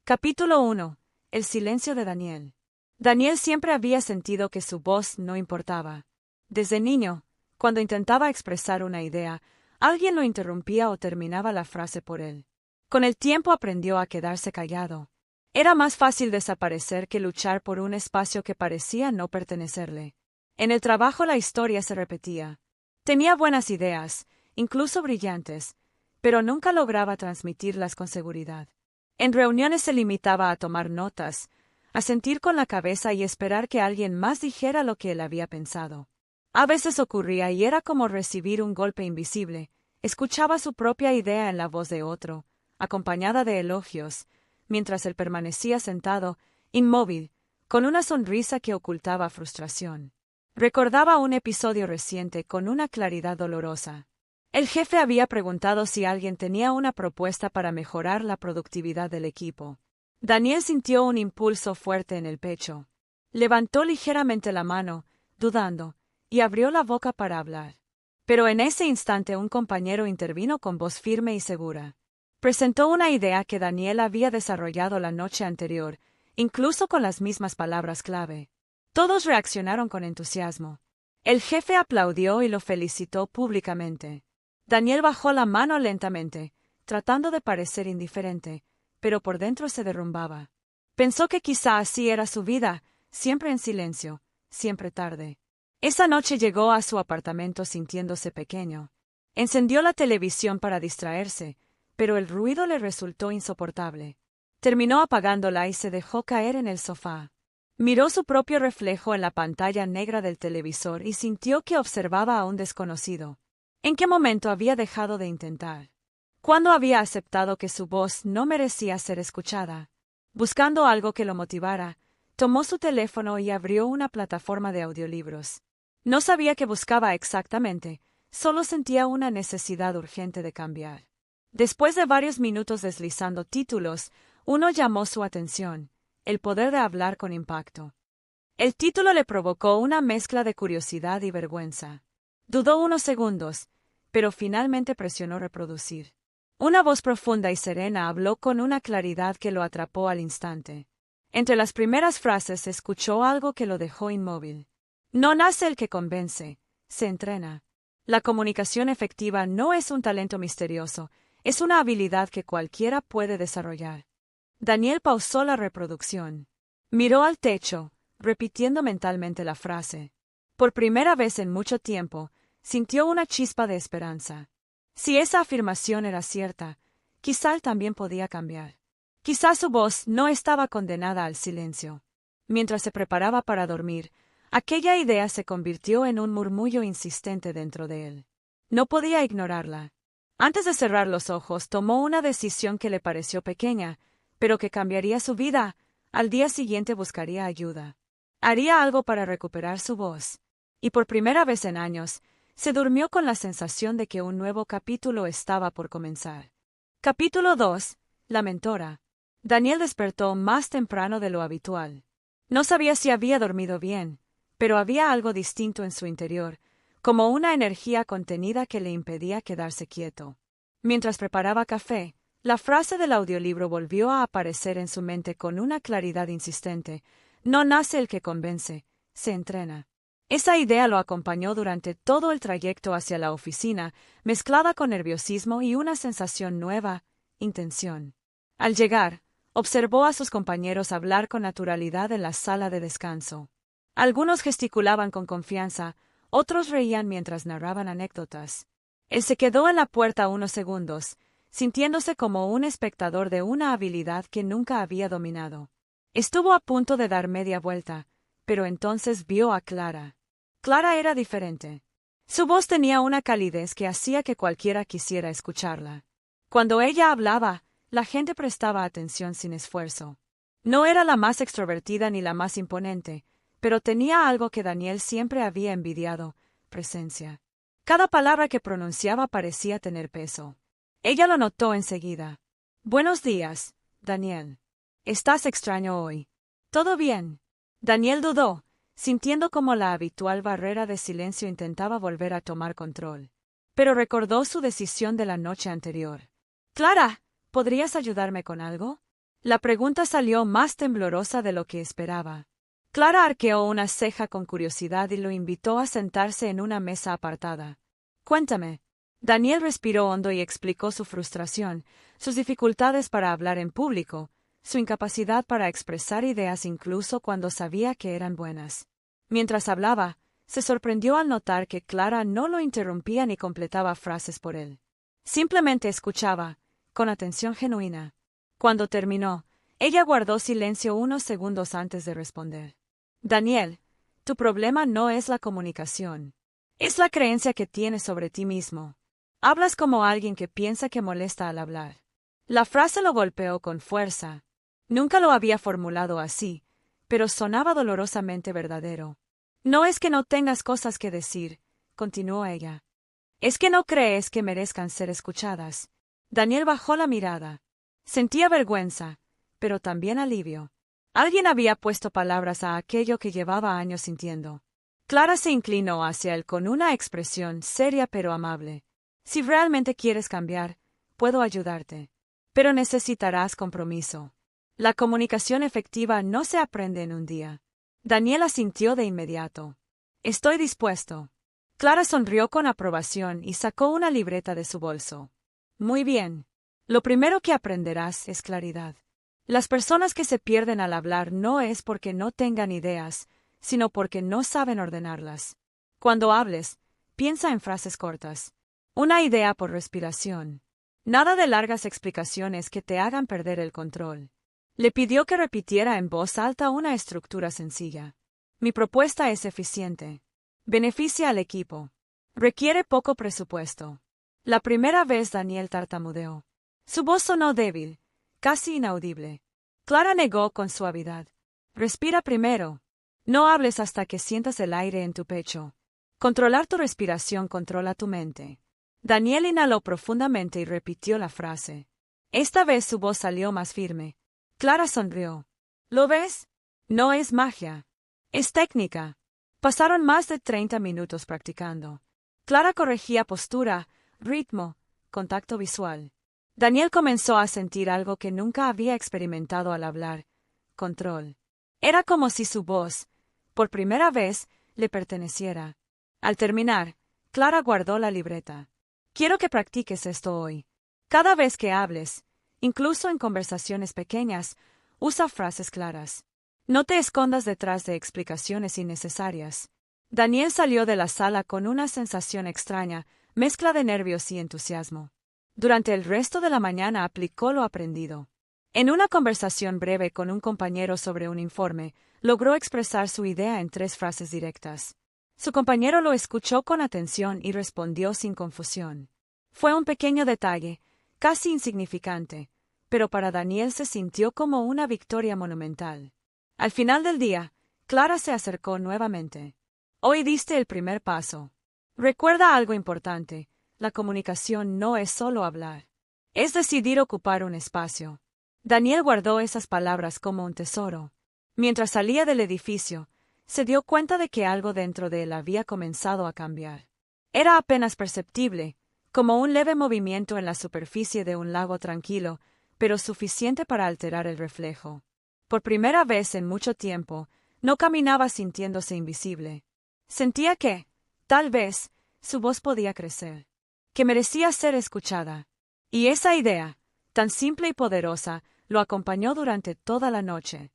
Capítulo 1. El silencio de Daniel. Daniel siempre había sentido que su voz no importaba. Desde niño, cuando intentaba expresar una idea, alguien lo interrumpía o terminaba la frase por él. Con el tiempo aprendió a quedarse callado. Era más fácil desaparecer que luchar por un espacio que parecía no pertenecerle. En el trabajo la historia se repetía. Tenía buenas ideas, incluso brillantes, pero nunca lograba transmitirlas con seguridad. En reuniones se limitaba a tomar notas, a sentir con la cabeza y esperar que alguien más dijera lo que él había pensado. A veces ocurría y era como recibir un golpe invisible. Escuchaba su propia idea en la voz de otro, acompañada de elogios, mientras él permanecía sentado, inmóvil, con una sonrisa que ocultaba frustración. Recordaba un episodio reciente con una claridad dolorosa. El jefe había preguntado si alguien tenía una propuesta para mejorar la productividad del equipo. Daniel sintió un impulso fuerte en el pecho. Levantó ligeramente la mano, dudando, y abrió la boca para hablar. Pero en ese instante un compañero intervino con voz firme y segura. Presentó una idea que Daniel había desarrollado la noche anterior, incluso con las mismas palabras clave. Todos reaccionaron con entusiasmo. El jefe aplaudió y lo felicitó públicamente. Daniel bajó la mano lentamente, tratando de parecer indiferente, pero por dentro se derrumbaba. Pensó que quizá así era su vida, siempre en silencio, siempre tarde. Esa noche llegó a su apartamento sintiéndose pequeño. Encendió la televisión para distraerse, pero el ruido le resultó insoportable. Terminó apagándola y se dejó caer en el sofá. Miró su propio reflejo en la pantalla negra del televisor y sintió que observaba a un desconocido. ¿En qué momento había dejado de intentar? ¿Cuándo había aceptado que su voz no merecía ser escuchada? Buscando algo que lo motivara, tomó su teléfono y abrió una plataforma de audiolibros. No sabía qué buscaba exactamente, solo sentía una necesidad urgente de cambiar. Después de varios minutos deslizando títulos, uno llamó su atención: El poder de hablar con impacto. El título le provocó una mezcla de curiosidad y vergüenza. Dudó unos segundos, pero finalmente presionó reproducir. Una voz profunda y serena habló con una claridad que lo atrapó al instante. Entre las primeras frases escuchó algo que lo dejó inmóvil. No nace el que convence, se entrena. La comunicación efectiva no es un talento misterioso, es una habilidad que cualquiera puede desarrollar. Daniel pausó la reproducción. Miró al techo, repitiendo mentalmente la frase. Por primera vez en mucho tiempo, sintió una chispa de esperanza. Si esa afirmación era cierta, quizá él también podía cambiar. Quizá su voz no estaba condenada al silencio. Mientras se preparaba para dormir, aquella idea se convirtió en un murmullo insistente dentro de él. No podía ignorarla. Antes de cerrar los ojos, tomó una decisión que le pareció pequeña, pero que cambiaría su vida. Al día siguiente buscaría ayuda. Haría algo para recuperar su voz. Y por primera vez en años, se durmió con la sensación de que un nuevo capítulo estaba por comenzar. Capítulo 2. La mentora. Daniel despertó más temprano de lo habitual. No sabía si había dormido bien, pero había algo distinto en su interior, como una energía contenida que le impedía quedarse quieto. Mientras preparaba café, la frase del audiolibro volvió a aparecer en su mente con una claridad insistente: No nace el que convence, se entrena. Esa idea lo acompañó durante todo el trayecto hacia la oficina, mezclada con nerviosismo y una sensación nueva: intención. Al llegar, observó a sus compañeros hablar con naturalidad en la sala de descanso. Algunos gesticulaban con confianza, otros reían mientras narraban anécdotas. Él se quedó en la puerta unos segundos, sintiéndose como un espectador de una habilidad que nunca había dominado. Estuvo a punto de dar media vuelta, pero entonces vio a Clara. Clara era diferente. Su voz tenía una calidez que hacía que cualquiera quisiera escucharla. Cuando ella hablaba, la gente prestaba atención sin esfuerzo. No era la más extrovertida ni la más imponente, pero tenía algo que Daniel siempre había envidiado: presencia. Cada palabra que pronunciaba parecía tener peso. Ella lo notó enseguida. «Buenos días, Daniel. ¿Estás extraño hoy?» «¿Todo bien?» Daniel dudó, sintiendo como la habitual barrera de silencio intentaba volver a tomar control. Pero recordó su decisión de la noche anterior. «Clara, ¿podrías ayudarme con algo?» La pregunta salió más temblorosa de lo que esperaba. Clara arqueó una ceja con curiosidad y lo invitó a sentarse en una mesa apartada. Cuéntame. Daniel respiró hondo y explicó su frustración, sus dificultades para hablar en público, su incapacidad para expresar ideas incluso cuando sabía que eran buenas. Mientras hablaba, se sorprendió al notar que Clara no lo interrumpía ni completaba frases por él. Simplemente escuchaba, con atención genuina. Cuando terminó, ella guardó silencio unos segundos antes de responder. Daniel, tu problema no es la comunicación. Es la creencia que tienes sobre ti mismo. Hablas como alguien que piensa que molesta al hablar. La frase lo golpeó con fuerza. Nunca lo había formulado así, pero sonaba dolorosamente verdadero. No es que no tengas cosas que decir, continuó ella. Es que no crees que merezcan ser escuchadas. Daniel bajó la mirada. Sentía vergüenza, pero también alivio. Alguien había puesto palabras a aquello que llevaba años sintiendo. Clara se inclinó hacia él con una expresión seria pero amable. Si realmente quieres cambiar, puedo ayudarte. Pero necesitarás compromiso. La comunicación efectiva no se aprende en un día. Daniel asintió de inmediato. Estoy dispuesto. Clara sonrió con aprobación y sacó una libreta de su bolso. Muy bien. Lo primero que aprenderás es claridad. Las personas que se pierden al hablar no es porque no tengan ideas, sino porque no saben ordenarlas. Cuando hables, piensa en frases cortas. Una idea por respiración. Nada de largas explicaciones que te hagan perder el control. Le pidió que repitiera en voz alta una estructura sencilla. Mi propuesta es eficiente. Beneficia al equipo. Requiere poco presupuesto. La primera vez Daniel tartamudeó. Su voz sonó débil, casi inaudible. Clara negó con suavidad. Respira primero. No hables hasta que sientas el aire en tu pecho. Controlar tu respiración controla tu mente. Daniel inhaló profundamente y repitió la frase. Esta vez su voz salió más firme. Clara sonrió. ¿Lo ves? No es magia. Es técnica. Pasaron más de 30 minutos practicando. Clara corregía postura, ritmo, contacto visual. Daniel comenzó a sentir algo que nunca había experimentado al hablar: control. Era como si su voz, por primera vez, le perteneciera. Al terminar, Clara guardó la libreta. Quiero que practiques esto hoy. Cada vez que hables, incluso en conversaciones pequeñas, usa frases claras. No te escondas detrás de explicaciones innecesarias. Daniel salió de la sala con una sensación extraña, mezcla de nervios y entusiasmo. Durante el resto de la mañana aplicó lo aprendido. En una conversación breve con un compañero sobre un informe, logró expresar su idea en 3 frases directas. Su compañero lo escuchó con atención y respondió sin confusión. Fue un pequeño detalle, casi insignificante, pero para Daniel se sintió como una victoria monumental. Al final del día, Clara se acercó nuevamente. Hoy diste el primer paso. Recuerda algo importante: la comunicación no es solo hablar. Es decidir ocupar un espacio. Daniel guardó esas palabras como un tesoro. Mientras salía del edificio, se dio cuenta de que algo dentro de él había comenzado a cambiar. Era apenas perceptible, como un leve movimiento en la superficie de un lago tranquilo, pero suficiente para alterar el reflejo. Por primera vez en mucho tiempo, no caminaba sintiéndose invisible. Sentía que, tal vez, su voz podía crecer, que merecía ser escuchada. Y esa idea, tan simple y poderosa, lo acompañó durante toda la noche.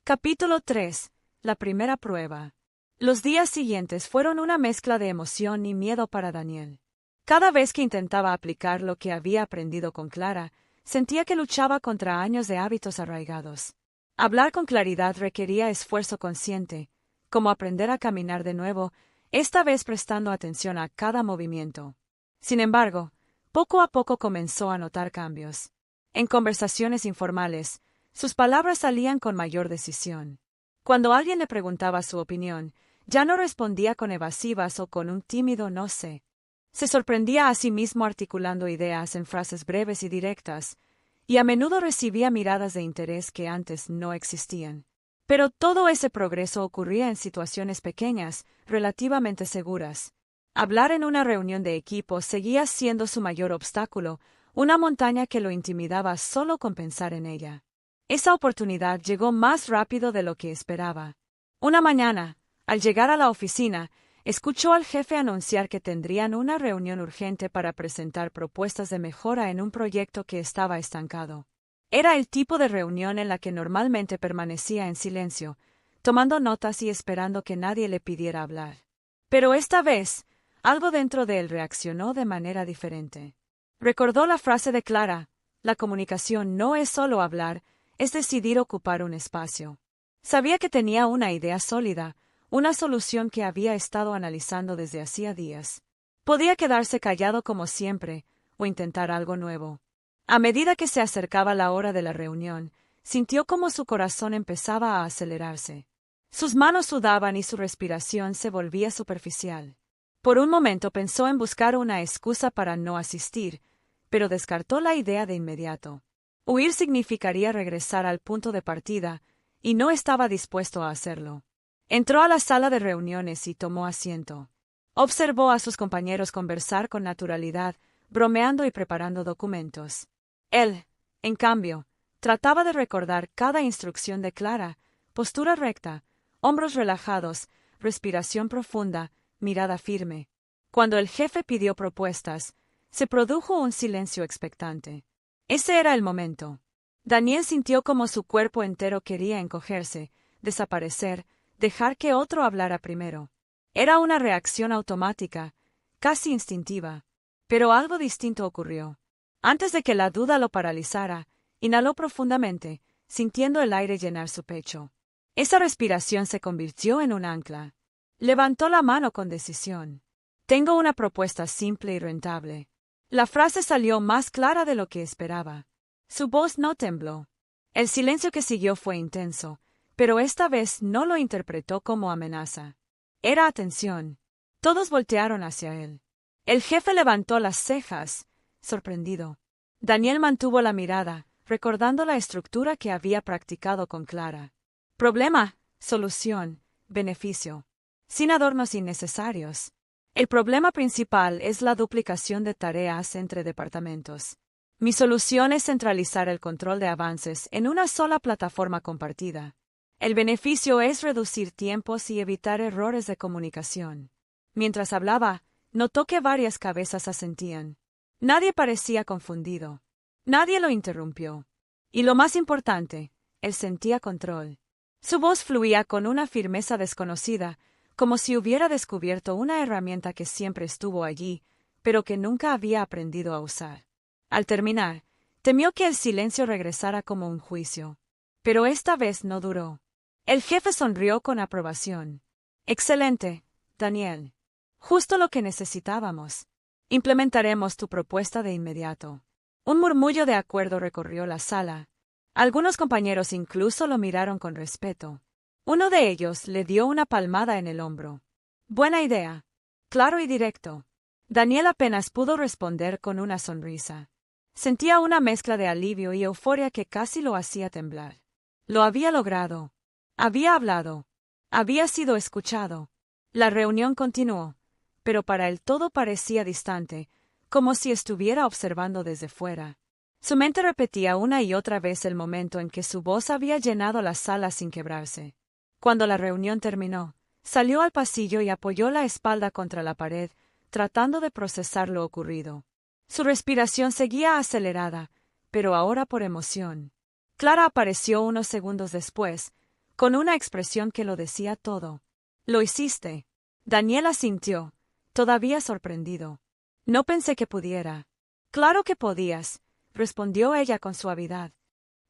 Capítulo 3. La primera prueba. Los días siguientes fueron una mezcla de emoción y miedo para Daniel. Cada vez que intentaba aplicar lo que había aprendido con Clara, sentía que luchaba contra años de hábitos arraigados. Hablar con claridad requería esfuerzo consciente, como aprender a caminar de nuevo, esta vez prestando atención a cada movimiento. Sin embargo, poco a poco comenzó a notar cambios. En conversaciones informales, sus palabras salían con mayor decisión. Cuando alguien le preguntaba su opinión, ya no respondía con evasivas o con un tímido no sé. Se sorprendía a sí mismo articulando ideas en frases breves y directas, y a menudo recibía miradas de interés que antes no existían. Pero todo ese progreso ocurría en situaciones pequeñas, relativamente seguras. Hablar en una reunión de equipo seguía siendo su mayor obstáculo, una montaña que lo intimidaba solo con pensar en ella. Esa oportunidad llegó más rápido de lo que esperaba. Una mañana, al llegar a la oficina, escuchó al jefe anunciar que tendrían una reunión urgente para presentar propuestas de mejora en un proyecto que estaba estancado. Era el tipo de reunión en la que normalmente permanecía en silencio, tomando notas y esperando que nadie le pidiera hablar. Pero esta vez, algo dentro de él reaccionó de manera diferente. Recordó la frase de Clara: la comunicación no es solo hablar, es decidir ocupar un espacio. Sabía que tenía una idea sólida, una solución que había estado analizando desde hacía días. Podía quedarse callado como siempre, o intentar algo nuevo. A medida que se acercaba la hora de la reunión, sintió como su corazón empezaba a acelerarse. Sus manos sudaban y su respiración se volvía superficial. Por un momento pensó en buscar una excusa para no asistir, pero descartó la idea de inmediato. Huir significaría regresar al punto de partida, y no estaba dispuesto a hacerlo. Entró a la sala de reuniones y tomó asiento. Observó a sus compañeros conversar con naturalidad, bromeando y preparando documentos. Él, en cambio, trataba de recordar cada instrucción de Clara: postura recta, hombros relajados, respiración profunda, mirada firme. Cuando el jefe pidió propuestas, se produjo un silencio expectante. Ese era el momento. Daniel sintió como su cuerpo entero quería encogerse, desaparecer, dejar que otro hablara primero. Era una reacción automática, casi instintiva. Pero algo distinto ocurrió. Antes de que la duda lo paralizara, inhaló profundamente, sintiendo el aire llenar su pecho. Esa respiración se convirtió en un ancla. Levantó la mano con decisión. Tengo una propuesta simple y rentable. La frase salió más clara de lo que esperaba. Su voz no tembló. El silencio que siguió fue intenso, pero esta vez no lo interpretó como amenaza. Era atención. Todos voltearon hacia él. El jefe levantó las cejas, sorprendido. Daniel mantuvo la mirada, recordando la estructura que había practicado con Clara. Problema, solución, beneficio. Sin adornos innecesarios. El problema principal es la duplicación de tareas entre departamentos. Mi solución es centralizar el control de avances en una sola plataforma compartida. El beneficio es reducir tiempos y evitar errores de comunicación. Mientras hablaba, notó que varias cabezas asentían. Nadie parecía confundido. Nadie lo interrumpió. Y lo más importante, él sentía control. Su voz fluía con una firmeza desconocida, como si hubiera descubierto una herramienta que siempre estuvo allí, pero que nunca había aprendido a usar. Al terminar, temió que el silencio regresara como un juicio. Pero esta vez no duró. El jefe sonrió con aprobación. Excelente, Daniel. Justo lo que necesitábamos. Implementaremos tu propuesta de inmediato. Un murmullo de acuerdo recorrió la sala. Algunos compañeros incluso lo miraron con respeto. Uno de ellos le dio una palmada en el hombro. Buena idea. Claro y directo. Daniel apenas pudo responder con una sonrisa. Sentía una mezcla de alivio y euforia que casi lo hacía temblar. Lo había logrado. Había hablado. Había sido escuchado. La reunión continuó, pero para él todo parecía distante, como si estuviera observando desde fuera. Su mente repetía una y otra vez el momento en que su voz había llenado la sala sin quebrarse. Cuando la reunión terminó, salió al pasillo y apoyó la espalda contra la pared, tratando de procesar lo ocurrido. Su respiración seguía acelerada, pero ahora por emoción. Clara apareció unos segundos después, con una expresión que lo decía todo. «Lo hiciste». Daniel asintió, todavía sorprendido. «No pensé que pudiera». «Claro que podías», respondió ella con suavidad.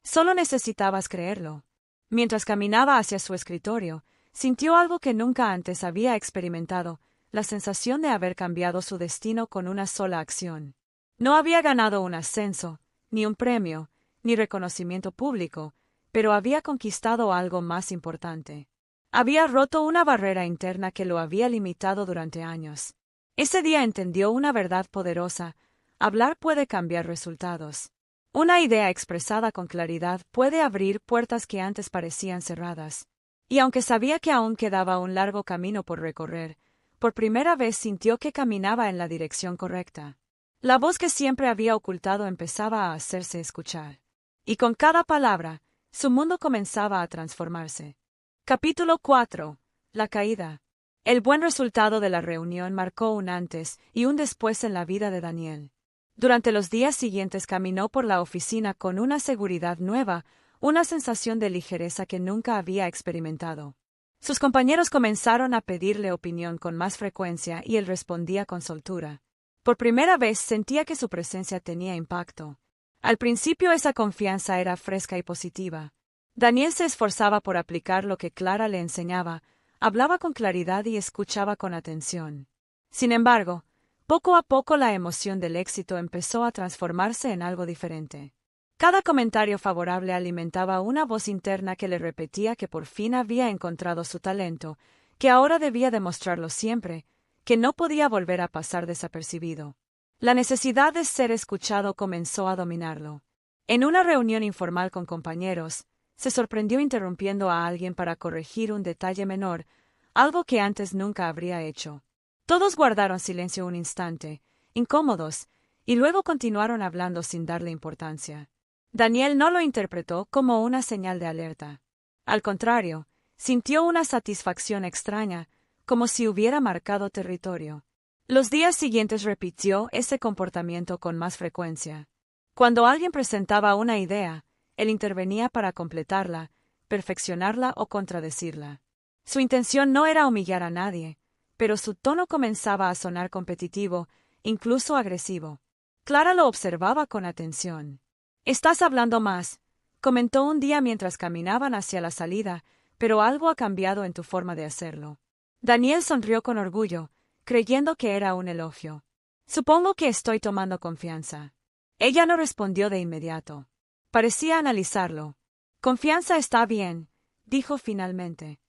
«Solo necesitabas creerlo». Mientras caminaba hacia su escritorio, sintió algo que nunca antes había experimentado, la sensación de haber cambiado su destino con una sola acción. No había ganado un ascenso, ni un premio, ni reconocimiento público, pero había conquistado algo más importante. Había roto una barrera interna que lo había limitado durante años. Ese día entendió una verdad poderosa: hablar puede cambiar resultados. Una idea expresada con claridad puede abrir puertas que antes parecían cerradas. Y aunque sabía que aún quedaba un largo camino por recorrer, por primera vez sintió que caminaba en la dirección correcta. La voz que siempre había ocultado empezaba a hacerse escuchar. Y con cada palabra, Su mundo comenzaba a transformarse. Capítulo 4. La caída. El buen resultado de la reunión marcó un antes y un después en la vida de Daniel. Durante los días siguientes caminó por la oficina con una seguridad nueva, una sensación de ligereza que nunca había experimentado. Sus compañeros comenzaron a pedirle opinión con más frecuencia y él respondía con soltura. Por primera vez sentía que su presencia tenía impacto. Al principio esa confianza era fresca y positiva. Daniel se esforzaba por aplicar lo que Clara le enseñaba, hablaba con claridad y escuchaba con atención. Sin embargo, poco a poco la emoción del éxito empezó a transformarse en algo diferente. Cada comentario favorable alimentaba una voz interna que le repetía que por fin había encontrado su talento, que ahora debía demostrarlo siempre, que no podía volver a pasar desapercibido. La necesidad de ser escuchado comenzó a dominarlo. En una reunión informal con compañeros, se sorprendió interrumpiendo a alguien para corregir un detalle menor, algo que antes nunca habría hecho. Todos guardaron silencio un instante, incómodos, y luego continuaron hablando sin darle importancia. Daniel no lo interpretó como una señal de alerta. Al contrario, sintió una satisfacción extraña, como si hubiera marcado territorio. Los días siguientes repitió ese comportamiento con más frecuencia. Cuando alguien presentaba una idea, él intervenía para completarla, perfeccionarla o contradecirla. Su intención no era humillar a nadie, pero su tono comenzaba a sonar competitivo, incluso agresivo. Clara lo observaba con atención. «Estás hablando más», comentó un día mientras caminaban hacia la salida, «pero algo ha cambiado en tu forma de hacerlo». Daniel sonrió con orgullo, creyendo que era un elogio. «Supongo que estoy tomando confianza». Ella no respondió de inmediato. Parecía analizarlo. «Confianza está bien», dijo finalmente.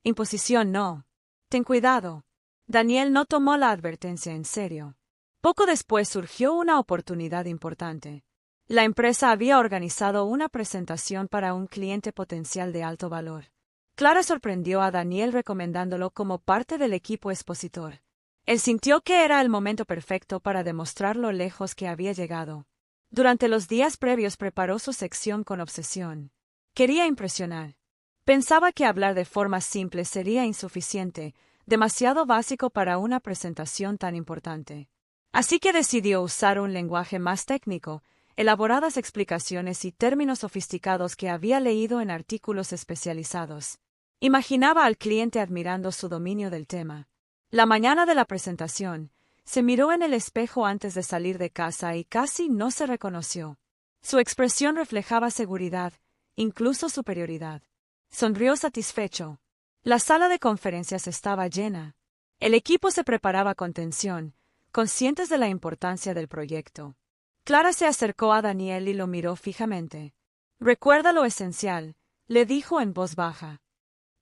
«Imposición no. Ten cuidado». Daniel no tomó la advertencia en serio. Poco después surgió una oportunidad importante. La empresa había organizado una presentación para un cliente potencial de alto valor. Clara sorprendió a Daniel recomendándolo como parte del equipo expositor. Él sintió que era el momento perfecto para demostrar lo lejos que había llegado. Durante los días previos preparó su sección con obsesión. Quería impresionar. Pensaba que hablar de forma simple sería insuficiente, demasiado básico para una presentación tan importante. Así que decidió usar un lenguaje más técnico, elaboradas explicaciones y términos sofisticados que había leído en artículos especializados. Imaginaba al cliente admirando su dominio del tema. La mañana de la presentación, se miró en el espejo antes de salir de casa y casi no se reconoció. Su expresión reflejaba seguridad, incluso superioridad. Sonrió satisfecho. La sala de conferencias estaba llena. El equipo se preparaba con tensión, conscientes de la importancia del proyecto. Clara se acercó a Daniel y lo miró fijamente. «Recuerda lo esencial», le dijo en voz baja.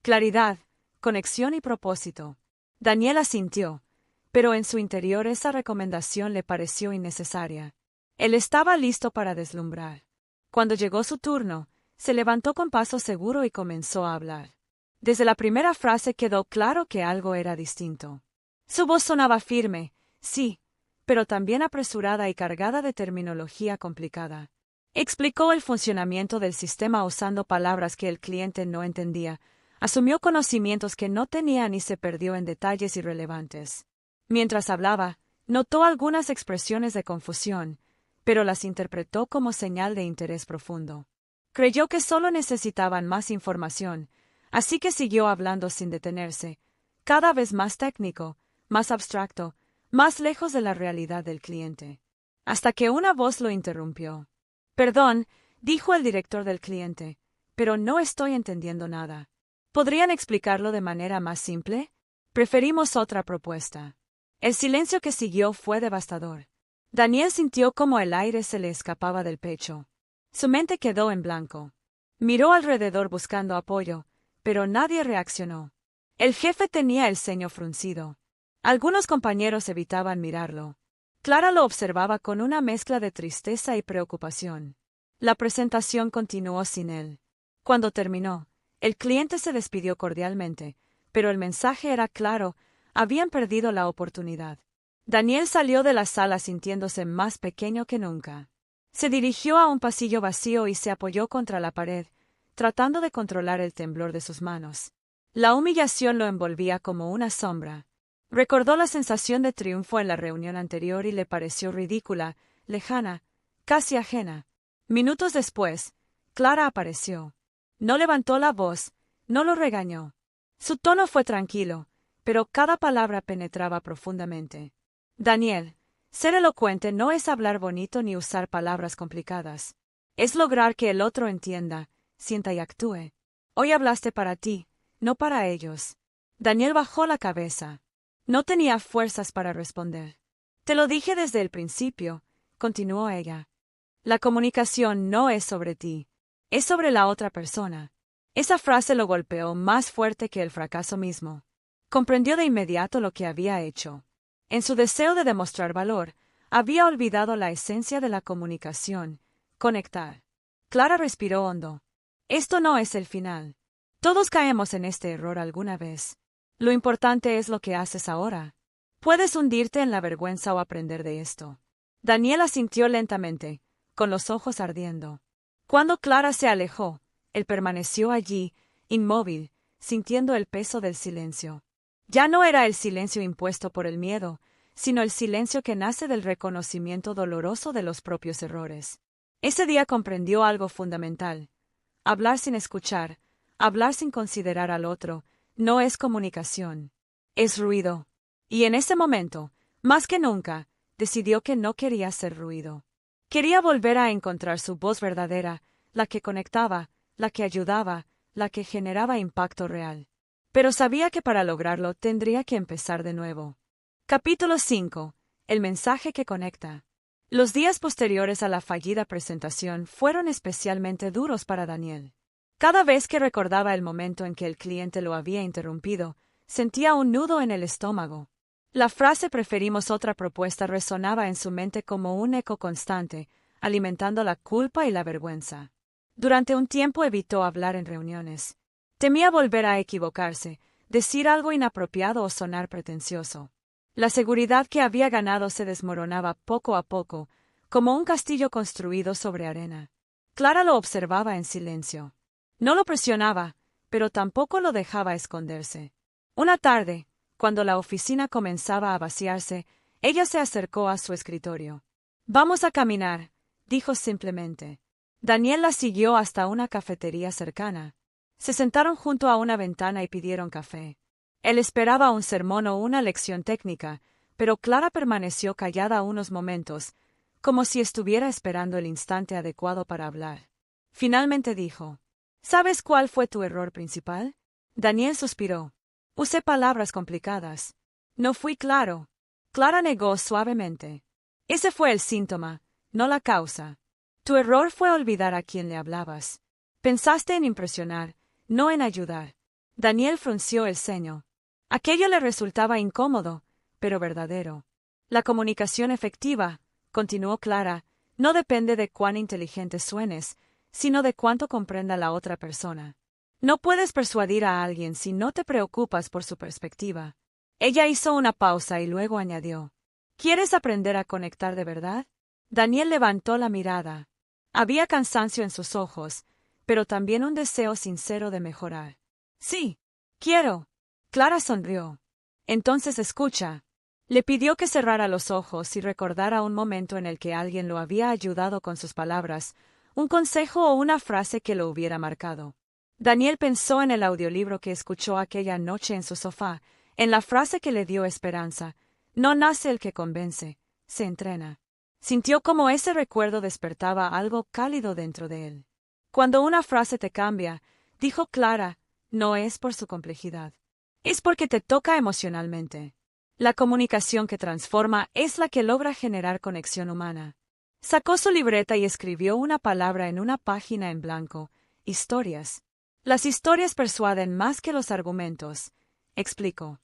«Claridad, conexión y propósito». Daniel asintió, pero en su interior esa recomendación le pareció innecesaria. Él estaba listo para deslumbrar. Cuando llegó su turno, se levantó con paso seguro y comenzó a hablar. Desde la primera frase quedó claro que algo era distinto. Su voz sonaba firme, sí, pero también apresurada y cargada de terminología complicada. Explicó el funcionamiento del sistema usando palabras que el cliente no entendía, asumió conocimientos que no tenía y se perdió en detalles irrelevantes. Mientras hablaba, notó algunas expresiones de confusión, pero las interpretó como señal de interés profundo. Creyó que solo necesitaban más información, así que siguió hablando sin detenerse, cada vez más técnico, más abstracto, más lejos de la realidad del cliente. Hasta que una voz lo interrumpió. «Perdón», dijo el director del cliente, «pero no estoy entendiendo nada. ¿Podrían explicarlo de manera más simple? Preferimos otra propuesta». El silencio que siguió fue devastador. Daniel sintió como el aire se le escapaba del pecho. Su mente quedó en blanco. Miró alrededor buscando apoyo, pero nadie reaccionó. El jefe tenía el ceño fruncido. Algunos compañeros evitaban mirarlo. Clara lo observaba con una mezcla de tristeza y preocupación. La presentación continuó sin él. Cuando terminó, el cliente se despidió cordialmente, pero el mensaje era claro: habían perdido la oportunidad. Daniel salió de la sala sintiéndose más pequeño que nunca. Se dirigió a un pasillo vacío y se apoyó contra la pared, tratando de controlar el temblor de sus manos. La humillación lo envolvía como una sombra. Recordó la sensación de triunfo en la reunión anterior y le pareció ridícula, lejana, casi ajena. Minutos después, Clara apareció. No levantó la voz, no lo regañó. Su tono fue tranquilo, pero cada palabra penetraba profundamente. Daniel, ser elocuente no es hablar bonito ni usar palabras complicadas. Es lograr que el otro entienda, sienta y actúe. Hoy hablaste para ti, no para ellos. Daniel bajó la cabeza. No tenía fuerzas para responder. Te lo dije desde el principio, continuó ella. La comunicación no es sobre ti, es sobre la otra persona. Esa frase lo golpeó más fuerte que el fracaso mismo. Comprendió de inmediato lo que había hecho. En su deseo de demostrar valor, había olvidado la esencia de la comunicación, conectar. Clara respiró hondo. Esto no es el final. Todos caemos en este error alguna vez. Lo importante es lo que haces ahora. Puedes hundirte en la vergüenza o aprender de esto. Daniel asintió lentamente, con los ojos ardiendo. Cuando Clara se alejó, él permaneció allí, inmóvil, sintiendo el peso del silencio. Ya no era el silencio impuesto por el miedo, sino el silencio que nace del reconocimiento doloroso de los propios errores. Ese día comprendió algo fundamental. Hablar sin escuchar, hablar sin considerar al otro, no es comunicación. Es ruido. Y en ese momento, más que nunca, decidió que no quería ser ruido. Quería volver a encontrar su voz verdadera, la que conectaba, la que ayudaba, la que generaba impacto real. Pero sabía que para lograrlo tendría que empezar de nuevo. Capítulo 5. El mensaje que conecta. Los días posteriores a la fallida presentación fueron especialmente duros para Daniel. Cada vez que recordaba el momento en que el cliente lo había interrumpido, sentía un nudo en el estómago. La frase «preferimos otra propuesta» resonaba en su mente como un eco constante, alimentando la culpa y la vergüenza. Durante un tiempo evitó hablar en reuniones. Temía volver a equivocarse, decir algo inapropiado o sonar pretencioso. La seguridad que había ganado se desmoronaba poco a poco, como un castillo construido sobre arena. Clara lo observaba en silencio. No lo presionaba, pero tampoco lo dejaba esconderse. Una tarde, cuando la oficina comenzaba a vaciarse, ella se acercó a su escritorio. «Vamos a caminar», dijo simplemente. Daniel la siguió hasta una cafetería cercana. Se sentaron junto a una ventana y pidieron café. Él esperaba un sermón o una lección técnica, pero Clara permaneció callada unos momentos, como si estuviera esperando el instante adecuado para hablar. Finalmente dijo: «¿Sabes cuál fue tu error principal?» Daniel suspiró. «Usé palabras complicadas. No fui claro». Clara negó suavemente. «Ese fue el síntoma, no la causa. Tu error fue olvidar a quién le hablabas. Pensaste en impresionar, no en ayudar». Daniel frunció el ceño. Aquello le resultaba incómodo, pero verdadero. «La comunicación efectiva», continuó Clara, «no depende de cuán inteligente suenes, sino de cuánto comprenda la otra persona. No puedes persuadir a alguien si no te preocupas por su perspectiva». Ella hizo una pausa y luego añadió: «¿Quieres aprender a conectar de verdad?» Daniel levantó la mirada. Había cansancio en sus ojos, pero también un deseo sincero de mejorar. «Sí, quiero». Clara sonrió. «Entonces escucha». Le pidió que cerrara los ojos y recordara un momento en el que alguien lo había ayudado con sus palabras, un consejo o una frase que lo hubiera marcado. Daniel pensó en el audiolibro que escuchó aquella noche en su sofá, en la frase que le dio esperanza: «No nace el que convence, se entrena». Sintió como ese recuerdo despertaba algo cálido dentro de él. «Cuando una frase te cambia», dijo Clara, «no es por su complejidad. Es porque te toca emocionalmente. La comunicación que transforma es la que logra generar conexión humana». Sacó su libreta y escribió una palabra en una página en blanco: «historias». «Las historias persuaden más que los argumentos», explicó.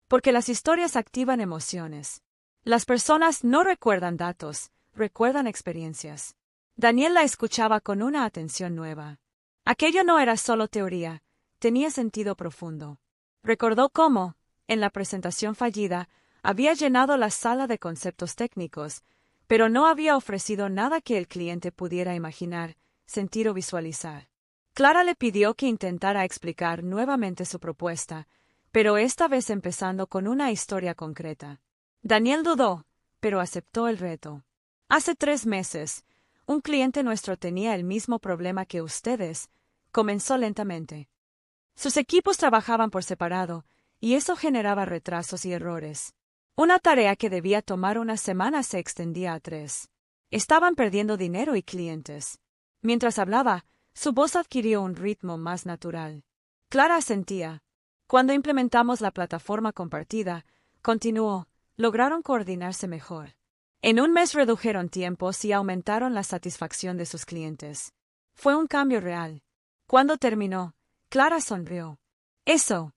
«Porque las historias activan emociones. Las personas no recuerdan datos, recuerdan experiencias». Daniel la escuchaba con una atención nueva. Aquello no era solo teoría, tenía sentido profundo. Recordó cómo, en la presentación fallida, había llenado la sala de conceptos técnicos, pero no había ofrecido nada que el cliente pudiera imaginar, sentir o visualizar. Clara le pidió que intentara explicar nuevamente su propuesta, pero esta vez empezando con una historia concreta. Daniel dudó, pero aceptó el reto. Hace 3 meses, un cliente nuestro tenía el mismo problema que ustedes, comenzó lentamente. Sus equipos trabajaban por separado, y eso generaba retrasos y errores. Una tarea que debía tomar una semana se extendía a 3. Estaban perdiendo dinero y clientes. Mientras hablaba, su voz adquirió un ritmo más natural. Clara asentía. Cuando implementamos la plataforma compartida, continuó, lograron coordinarse mejor. En 1 mes redujeron tiempos y aumentaron la satisfacción de sus clientes. Fue un cambio real. Cuando terminó, Clara sonrió. Eso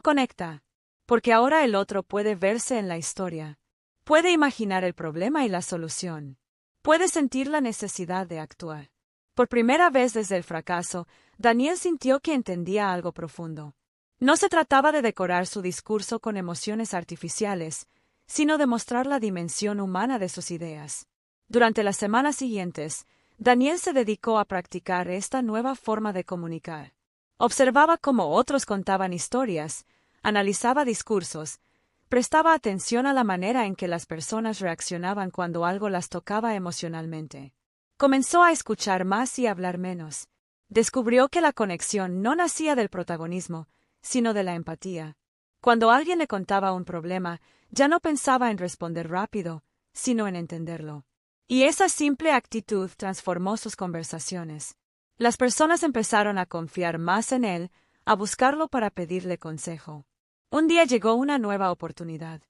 conecta. Porque ahora el otro puede verse en la historia. Puede imaginar el problema y la solución. Puede sentir la necesidad de actuar. Por primera vez desde el fracaso, Daniel sintió que entendía algo profundo. No se trataba de decorar su discurso con emociones artificiales, sino de mostrar la dimensión humana de sus ideas. Durante las semanas siguientes, Daniel se dedicó a practicar esta nueva forma de comunicar. Observaba cómo otros contaban historias, analizaba discursos, prestaba atención a la manera en que las personas reaccionaban cuando algo las tocaba emocionalmente. Comenzó a escuchar más y hablar menos. Descubrió que la conexión no nacía del protagonismo, sino de la empatía. Cuando alguien le contaba un problema, ya no pensaba en responder rápido, sino en entenderlo. Y esa simple actitud transformó sus conversaciones. Las personas empezaron a confiar más en él, a buscarlo para pedirle consejo. Un día llegó una nueva oportunidad.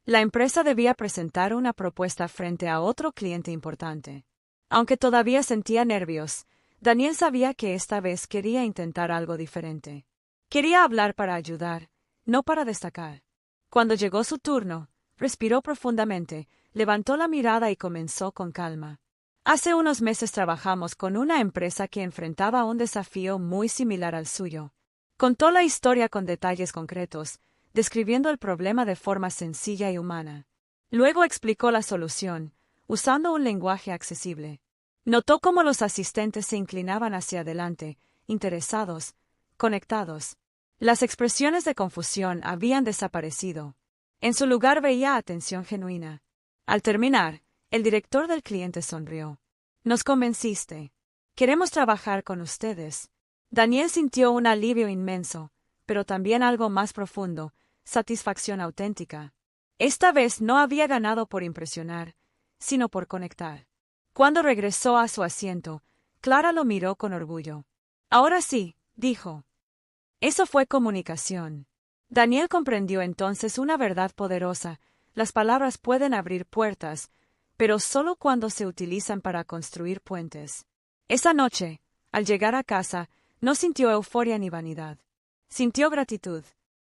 La empresa debía presentar una propuesta frente a otro cliente importante. Aunque todavía sentía nervios, Daniel sabía que esta vez quería intentar algo diferente. Quería hablar para ayudar, no para destacar. Cuando llegó su turno, respiró profundamente, levantó la mirada y comenzó con calma. Hace unos meses trabajamos con una empresa que enfrentaba un desafío muy similar al suyo. Contó la historia con detalles concretos, describiendo el problema de forma sencilla y humana. Luego explicó la solución, usando un lenguaje accesible. Notó cómo los asistentes se inclinaban hacia adelante, interesados, conectados. Las expresiones de confusión habían desaparecido. En su lugar veía atención genuina. Al terminar, el director del cliente sonrió. Nos convenciste. Queremos trabajar con ustedes. Daniel sintió un alivio inmenso, pero también algo más profundo, satisfacción auténtica. Esta vez no había ganado por impresionar, sino por conectar. Cuando regresó a su asiento, Clara lo miró con orgullo. Ahora sí, dijo. Eso fue comunicación. Daniel comprendió entonces una verdad poderosa. Las palabras pueden abrir puertas, pero solo cuando se utilizan para construir puentes. Esa noche, al llegar a casa, no sintió euforia ni vanidad. Sintió gratitud.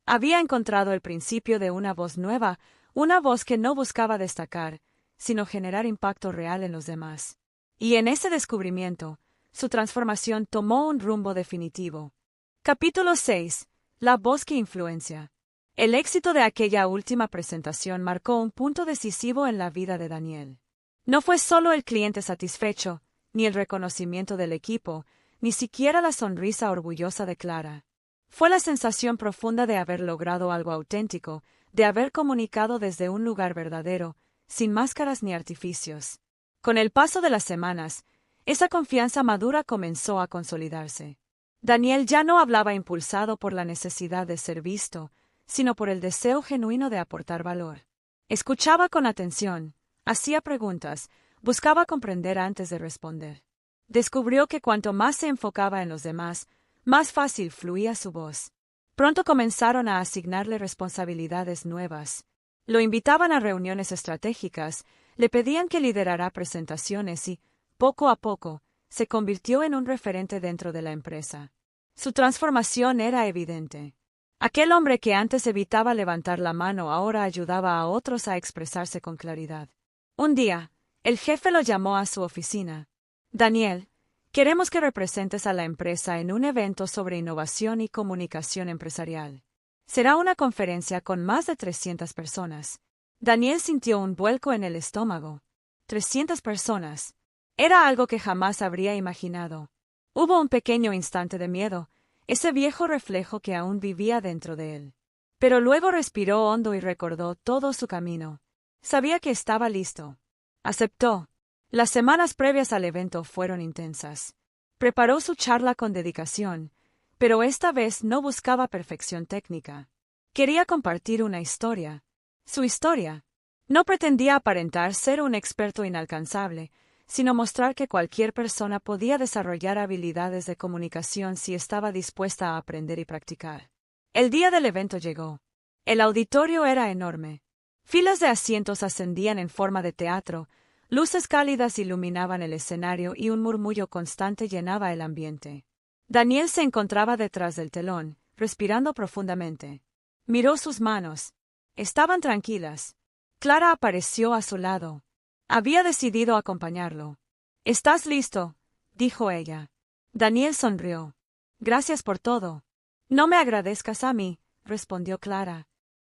Había encontrado el principio de una voz nueva, una voz que no buscaba destacar, sino generar impacto real en los demás. Y en ese descubrimiento, su transformación tomó un rumbo definitivo. Capítulo 6. La voz que influencia. El éxito de aquella última presentación marcó un punto decisivo en la vida de Daniel. No fue solo el cliente satisfecho, ni el reconocimiento del equipo, ni siquiera la sonrisa orgullosa de Clara. Fue la sensación profunda de haber logrado algo auténtico, de haber comunicado desde un lugar verdadero, sin máscaras ni artificios. Con el paso de las semanas, esa confianza madura comenzó a consolidarse. Daniel ya no hablaba impulsado por la necesidad de ser visto, sino por el deseo genuino de aportar valor. Escuchaba con atención, hacía preguntas, buscaba comprender antes de responder. Descubrió que cuanto más se enfocaba en los demás, más fácil fluía su voz. Pronto comenzaron a asignarle responsabilidades nuevas. Lo invitaban a reuniones estratégicas, le pedían que liderara presentaciones y, poco a poco, se convirtió en un referente dentro de la empresa. Su transformación era evidente. Aquel hombre que antes evitaba levantar la mano ahora ayudaba a otros a expresarse con claridad. Un día, el jefe lo llamó a su oficina. Daniel, queremos que representes a la empresa en un evento sobre innovación y comunicación empresarial. Será una conferencia con más de 300 personas. Daniel sintió un vuelco en el estómago. 300 personas. Era algo que jamás habría imaginado. Hubo un pequeño instante de miedo, ese viejo reflejo que aún vivía dentro de él. Pero luego respiró hondo y recordó todo su camino. Sabía que estaba listo. Aceptó. Las semanas previas al evento fueron intensas. Preparó su charla con dedicación, pero esta vez no buscaba perfección técnica. Quería compartir una historia. Su historia. No pretendía aparentar ser un experto inalcanzable, sino mostrar que cualquier persona podía desarrollar habilidades de comunicación si estaba dispuesta a aprender y practicar. El día del evento llegó. El auditorio era enorme. Filas de asientos ascendían en forma de teatro, luces cálidas iluminaban el escenario y un murmullo constante llenaba el ambiente. Daniel se encontraba detrás del telón, respirando profundamente. Miró sus manos. Estaban tranquilas. Clara apareció a su lado. Había decidido acompañarlo. «¿Estás listo?», dijo ella. Daniel sonrió. «Gracias por todo». «No me agradezcas a mí», respondió Clara.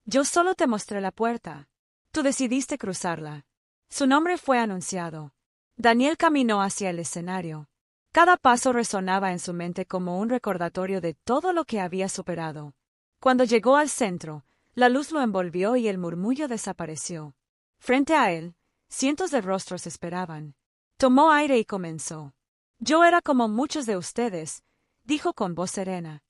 «Yo solo te mostré la puerta. Tú decidiste cruzarla». Su nombre fue anunciado. Daniel caminó hacia el escenario. Cada paso resonaba en su mente como un recordatorio de todo lo que había superado. Cuando llegó al centro, la luz lo envolvió y el murmullo desapareció. Frente a él, cientos de rostros esperaban. Tomó aire y comenzó. «Yo era como muchos de ustedes», dijo con voz serena.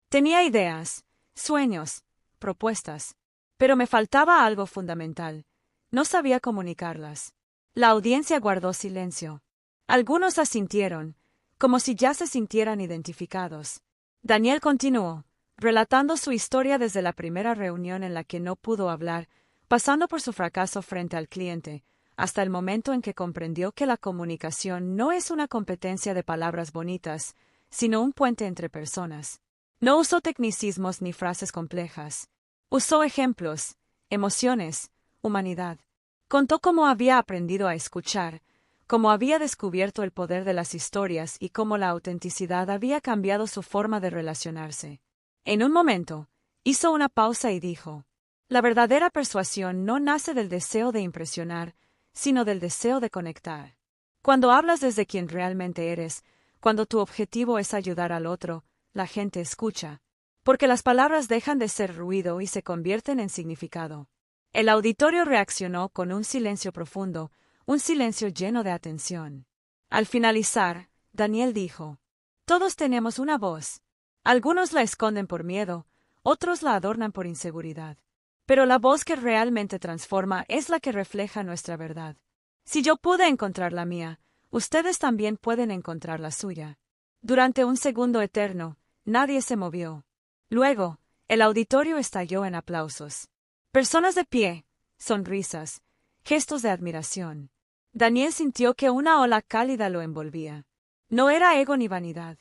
«Tenía ideas, sueños, propuestas, pero me faltaba algo fundamental. No sabía comunicarlas». La audiencia guardó silencio. Algunos asintieron, como si ya se sintieran identificados. Daniel continuó, relatando su historia desde la primera reunión en la que no pudo hablar, pasando por su fracaso frente al cliente, hasta el momento en que comprendió que la comunicación no es una competencia de palabras bonitas, sino un puente entre personas. No usó tecnicismos ni frases complejas. Usó ejemplos, emociones, humanidad. Contó cómo había aprendido a escuchar, cómo había descubierto el poder de las historias y cómo la autenticidad había cambiado su forma de relacionarse. En un momento, hizo una pausa y dijo: «La verdadera persuasión no nace del deseo de impresionar, sino del deseo de conectar. Cuando hablas desde quien realmente eres, cuando tu objetivo es ayudar al otro, la gente escucha, porque las palabras dejan de ser ruido y se convierten en significado». El auditorio reaccionó con un silencio profundo, un silencio lleno de atención. Al finalizar, Daniel dijo: «Todos tenemos una voz. Algunos la esconden por miedo, otros la adornan por inseguridad. Pero la voz que realmente transforma es la que refleja nuestra verdad. Si yo pude encontrar la mía, ustedes también pueden encontrar la suya». Durante un segundo eterno, nadie se movió. Luego, el auditorio estalló en aplausos. Personas de pie, sonrisas, gestos de admiración. Daniel sintió que una ola cálida lo envolvía. No era ego ni vanidad.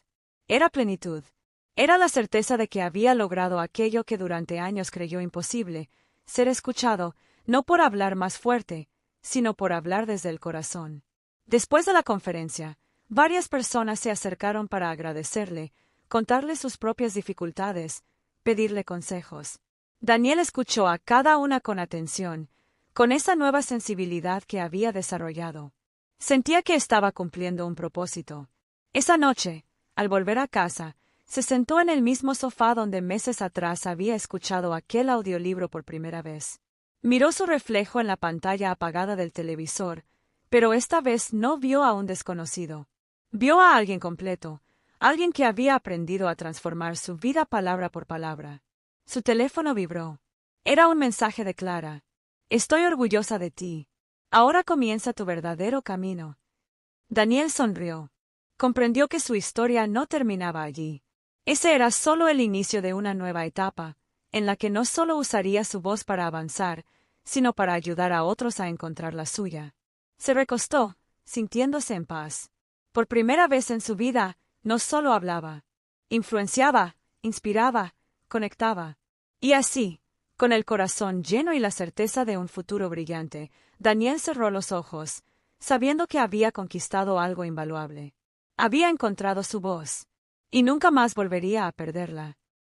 Era plenitud. Era la certeza de que había logrado aquello que durante años creyó imposible, ser escuchado, no por hablar más fuerte, sino por hablar desde el corazón. Después de la conferencia, varias personas se acercaron para agradecerle, contarle sus propias dificultades, pedirle consejos. Daniel escuchó a cada una con atención, con esa nueva sensibilidad que había desarrollado. Sentía que estaba cumpliendo un propósito. Esa noche, al volver a casa, se sentó en el mismo sofá donde meses atrás había escuchado aquel audiolibro por primera vez. Miró su reflejo en la pantalla apagada del televisor, pero esta vez no vio a un desconocido. Vio a alguien completo, alguien que había aprendido a transformar su vida palabra por palabra. Su teléfono vibró. Era un mensaje de Clara. «Estoy orgullosa de ti. Ahora comienza tu verdadero camino». Daniel sonrió. Comprendió que su historia no terminaba allí. Ese era solo el inicio de una nueva etapa, en la que no solo usaría su voz para avanzar, sino para ayudar a otros a encontrar la suya. Se recostó, sintiéndose en paz. Por primera vez en su vida, no solo hablaba. Influenciaba, inspiraba, conectaba. Y así, con el corazón lleno y la certeza de un futuro brillante, Daniel cerró los ojos, sabiendo que había conquistado algo invaluable. Había encontrado su voz. Y nunca más volvería a perderla.